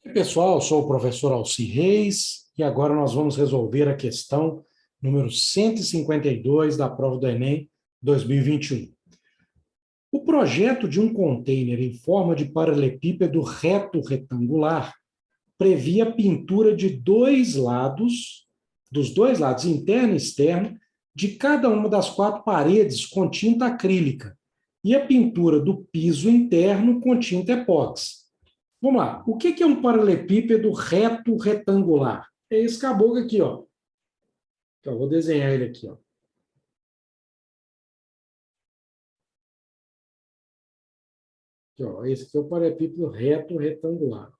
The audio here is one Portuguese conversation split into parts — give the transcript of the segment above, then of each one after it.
E pessoal, sou o professor Alci Reis e agora nós vamos resolver a questão número 152 da prova do Enem 2021. O projeto de um container em forma de paralelepípedo reto retangular previa a pintura de dos dois lados, interno e externo, de cada uma das quatro paredes com tinta acrílica e a pintura do piso interno com tinta epóxi. Vamos lá. O que é um paralelepípedo reto retangular? É esse caboclo aqui, ó. Então, eu vou desenhar ele aqui, ó. Aqui, ó. Esse aqui é o paralelepípedo reto retangular.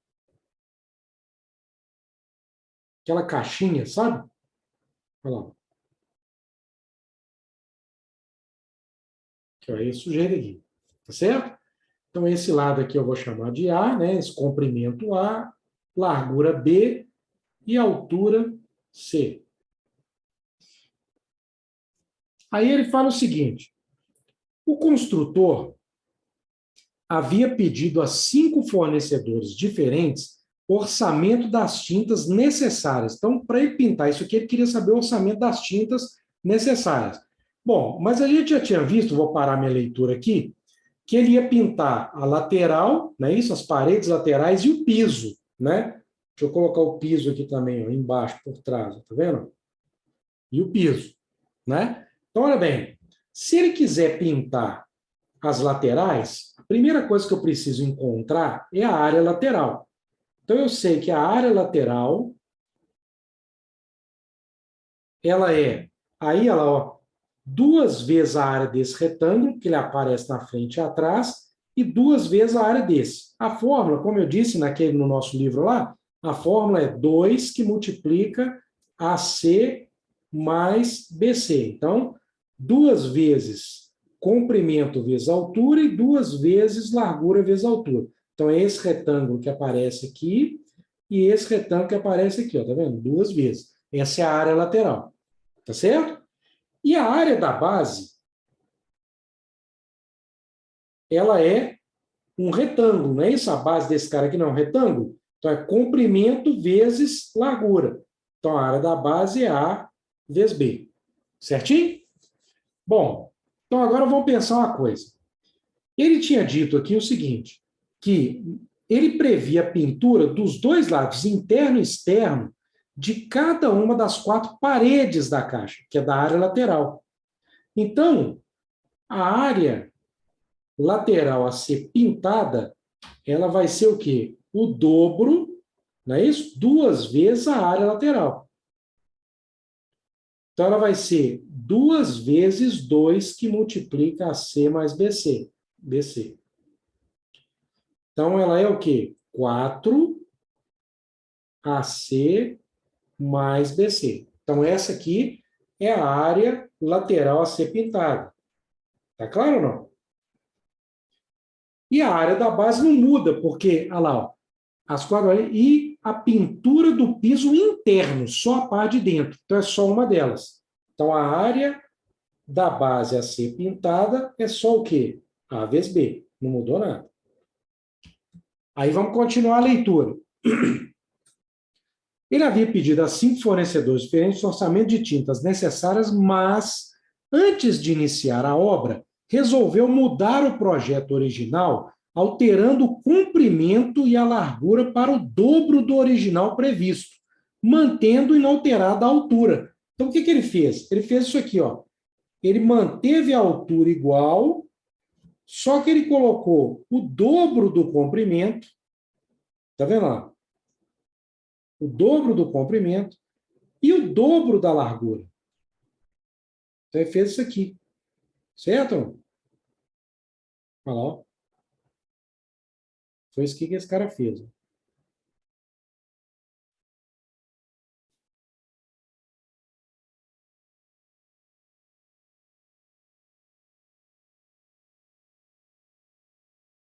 Aquela caixinha, sabe? Olha lá. Aqui, ó, esse sujeito aqui. Tá certo? Então, esse lado aqui eu vou chamar de A, né? Esse comprimento A, largura B e altura C. Aí ele fala o seguinte: o construtor havia pedido a 5 fornecedores diferentes o orçamento das tintas necessárias. Então, para ele pintar isso aqui, ele queria saber o orçamento das tintas necessárias. Bom, mas a gente já tinha visto, vou parar minha leitura aqui, que ele ia pintar a lateral, né, isso, as paredes laterais e o piso, né? Deixa eu colocar o piso aqui também, ó, embaixo, por trás, tá vendo? E o piso, né? Então, olha bem, se ele quiser pintar as laterais, a primeira coisa que eu preciso encontrar é a área lateral. Então, eu sei que a área lateral, ela é, aí ela, ó, 2 vezes a área desse retângulo, que ele aparece na frente e atrás, e 2 vezes a área desse. A fórmula, como eu disse no nosso livro lá, a fórmula é 2 que multiplica AC mais BC. Então, 2 vezes comprimento vezes altura e 2 vezes largura vezes altura. Então, é esse retângulo que aparece aqui e esse retângulo que aparece aqui, ó, tá vendo? 2 vezes. Essa é a área lateral, tá certo? E a área da base, ela é um retângulo, não é isso? A base desse cara aqui não é um retângulo? Então, é comprimento vezes largura. Então, a área da base é A vezes B. Certinho? Bom, então agora vamos pensar uma coisa. Ele tinha dito aqui o seguinte, que ele previa a pintura dos dois lados, interno e externo, de cada uma das 4 paredes da caixa, que é da área lateral. Então, a área lateral a ser pintada, ela vai ser o quê? O dobro, não é isso? 2 vezes a área lateral. Então, ela vai ser 2 vezes 2 que multiplica AC mais BC. BC. Então, ela é o quê? 4 AC mais BC. Então, essa aqui é a área lateral a ser pintada. Tá claro ou não? E a área da base não muda, porque, olha lá, ó, as quadras e a pintura do piso interno, só a parte de dentro. Então, é só uma delas. Então, a área da base a ser pintada é só o quê? A vezes B. Não mudou nada. Aí vamos continuar a leitura. Ele havia pedido a 5 fornecedores diferentes o orçamento de tintas necessárias, mas, antes de iniciar a obra, resolveu mudar o projeto original, alterando o comprimento e a largura para o dobro do original previsto, mantendo inalterada a altura. Então, o que ele fez? Ele fez isso aqui, ó. Ele manteve a altura igual, só que ele colocou o dobro do comprimento, tá vendo lá? O dobro do comprimento e o dobro da largura. Então, ele fez isso aqui. Certo? Olha lá. Foi isso que esse cara fez.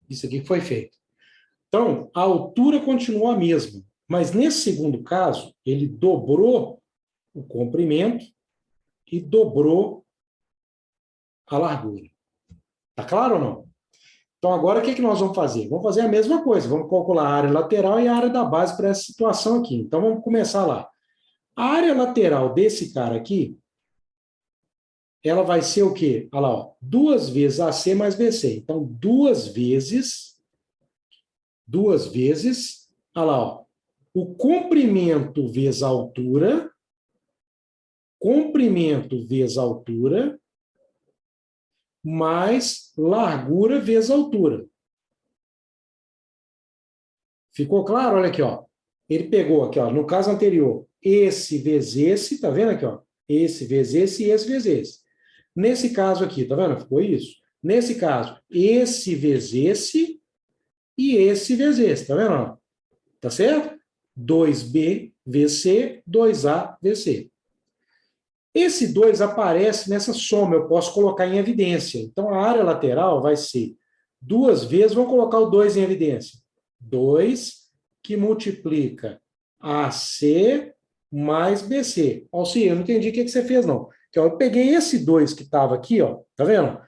Isso aqui que foi feito. Então, a altura continuou a mesma. Mas nesse segundo caso, ele dobrou o comprimento e dobrou a largura. Tá claro ou não? Então, agora, o que nós vamos fazer? Vamos fazer a mesma coisa. Vamos calcular a área lateral e a área da base para essa situação aqui. Então, vamos começar lá. A área lateral desse cara aqui, ela vai ser o quê? Olha lá, ó, 2 vezes AC mais BC. Então, 2 vezes, olha lá, ó, o comprimento vezes a altura, mais largura vezes altura. Ficou claro? Olha aqui, ó. Ele pegou aqui, ó, no caso anterior, esse vezes esse, tá vendo aqui, ó? Esse vezes esse e esse vezes esse. Nesse caso aqui, tá vendo? Ficou isso. Nesse caso, esse vezes esse e esse vezes esse, tá vendo? Ó? Tá certo? 2B vezes C, 2A vezes C. Esse 2 aparece nessa soma, eu posso colocar em evidência. Então, a área lateral vai ser 2 vezes, vamos colocar o 2 em evidência. 2 que multiplica AC mais BC. Alci, eu não entendi o que você fez, não. Então, eu peguei esse 2 que estava aqui, ó, tá vendo?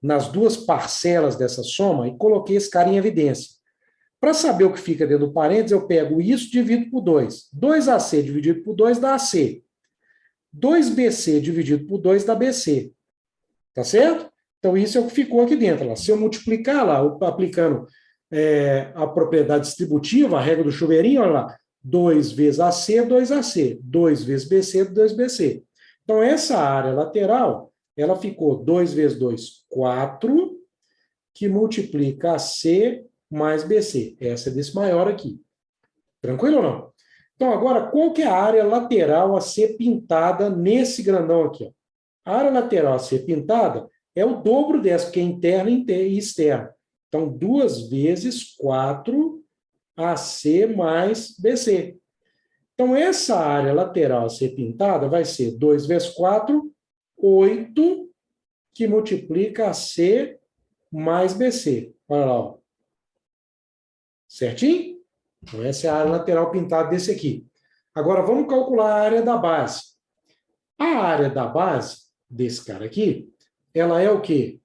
Nas duas parcelas dessa soma e coloquei esse cara em evidência. Para saber o que fica dentro do parênteses, eu pego isso e divido por 2. 2AC dividido por 2 dá AC. 2BC dividido por 2 dá BC. Tá certo? Então, isso é o que ficou aqui dentro. Lá. Se eu multiplicar lá, aplicando a propriedade distributiva, a regra do chuveirinho, olha lá, 2 vezes AC, 2AC. 2 vezes BC, 2BC. Então, essa área lateral, ela ficou 2 vezes 2, 4, que multiplica AC mais BC. Essa é desse maior aqui. Tranquilo ou não? Então, agora, qual que é a área lateral a ser pintada nesse grandão aqui? Ó? A área lateral a ser pintada é o dobro dessa, porque é interna e externa. Então, 2 vezes 4 AC mais BC. Então, essa área lateral a ser pintada vai ser 2 vezes 4, 8, que multiplica AC mais BC. Olha lá. Ó. Certinho? Então, essa é a área lateral pintada desse aqui. Agora, vamos calcular a área da base. A área da base desse cara aqui, ela é o quê?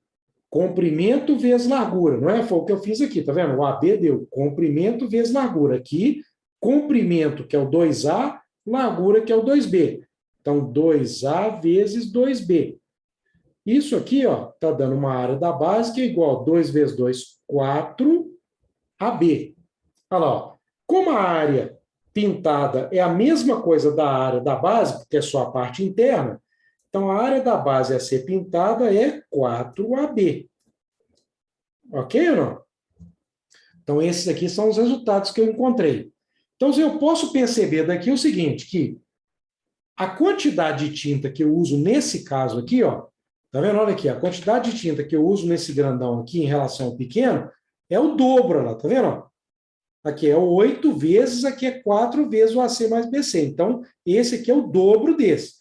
Comprimento vezes largura, não é? Foi o que eu fiz aqui, tá vendo? O AB deu comprimento vezes largura. Aqui, comprimento, que é o 2A, largura, que é o 2B. Então, 2A vezes 2B. Isso aqui, ó, tá dando uma área da base que é igual a 2 vezes 2, 4AB. Olha lá, ó. Como a área pintada é a mesma coisa da área da base, porque é só a parte interna, então a área da base a ser pintada é 4AB. Ok ou não? Então, esses aqui são os resultados que eu encontrei. Então, eu posso perceber daqui o seguinte, que a quantidade de tinta que eu uso nesse caso aqui, ó, tá vendo? Olha aqui, a quantidade de tinta que eu uso nesse grandão aqui em relação ao pequeno é o dobro lá, tá vendo? Aqui é 8 vezes, aqui é 4 vezes o AC mais BC. Então, esse aqui é o dobro desse.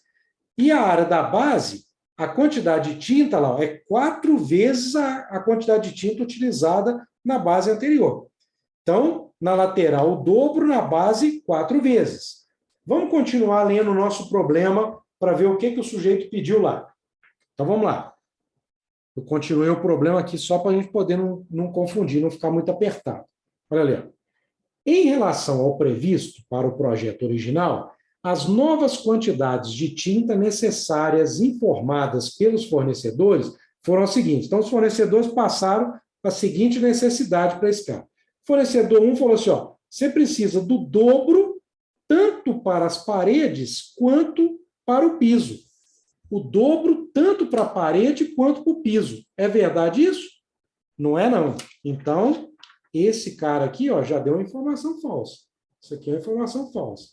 E a área da base, a quantidade de tinta lá é 4 vezes a quantidade de tinta utilizada na base anterior. Então, na lateral, o dobro, na base, 4 vezes. Vamos continuar lendo o nosso problema para ver o que o sujeito pediu lá. Então, vamos lá. Eu continuei o problema aqui só para a gente poder não confundir, não ficar muito apertado. Olha ali, ó. Em relação ao previsto para o projeto original, as novas quantidades de tinta necessárias informadas pelos fornecedores foram as seguintes. Então, os fornecedores passaram a seguinte necessidade para esse cara. Fornecedor 1 falou assim, ó, você precisa do dobro tanto para as paredes quanto para o piso. O dobro tanto para a parede quanto para o piso. É verdade isso? Não é, não. Então, esse cara aqui, ó, já deu uma informação falsa. Isso aqui é uma informação falsa.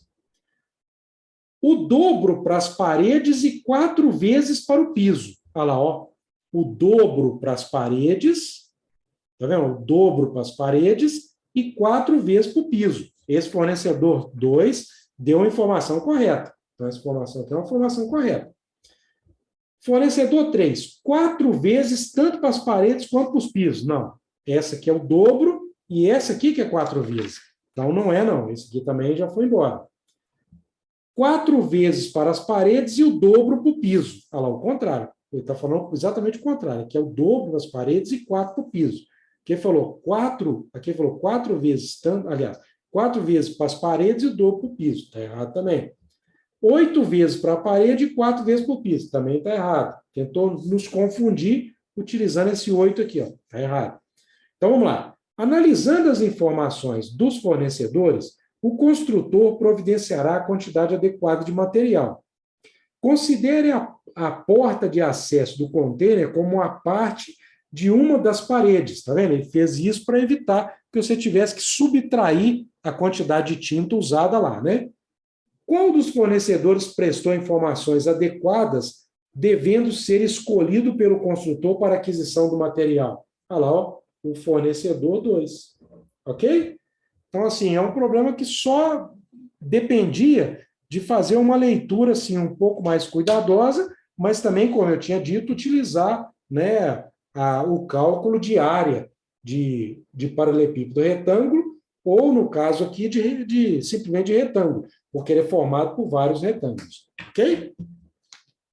O dobro para as paredes e 4 vezes para o piso. Olha lá, ó. O dobro para as paredes, tá vendo? O dobro para as paredes e 4 vezes para o piso. Esse fornecedor 2 deu a informação correta. Então, essa informação aqui é uma informação correta. Fornecedor 3, 4 vezes tanto para as paredes quanto para os pisos. Não. Essa aqui é o dobro e essa aqui que é 4 vezes. Então, não é, não. Esse aqui também já foi embora. 4 vezes para as paredes e o dobro para o piso. Olha lá, o contrário. Ele está falando exatamente o contrário, que é o dobro das paredes e 4 para o piso. Aqui falou 4 vezes tanto, aliás, 4 vezes para as paredes e o dobro para o piso. Está errado também. 8 vezes para a parede e 4 vezes para o piso. Também está errado. Tentou nos confundir utilizando esse 8 aqui. Está errado. Então, vamos lá. Analisando as informações dos fornecedores, o construtor providenciará a quantidade adequada de material. Considere a porta de acesso do container como a parte de uma das paredes. Está vendo? Ele fez isso para evitar que você tivesse que subtrair a quantidade de tinta usada lá, né? Qual dos fornecedores prestou informações adequadas, devendo ser escolhido pelo construtor para aquisição do material? Olha lá, ó, o fornecedor 2. Ok? Então, assim, é um problema que só dependia de fazer uma leitura assim, um pouco mais cuidadosa, mas também, como eu tinha dito, utilizar, né, o cálculo de área de paralelepípedo retângulo, ou, no caso aqui, simplesmente de retângulo, porque ele é formado por vários retângulos. Ok?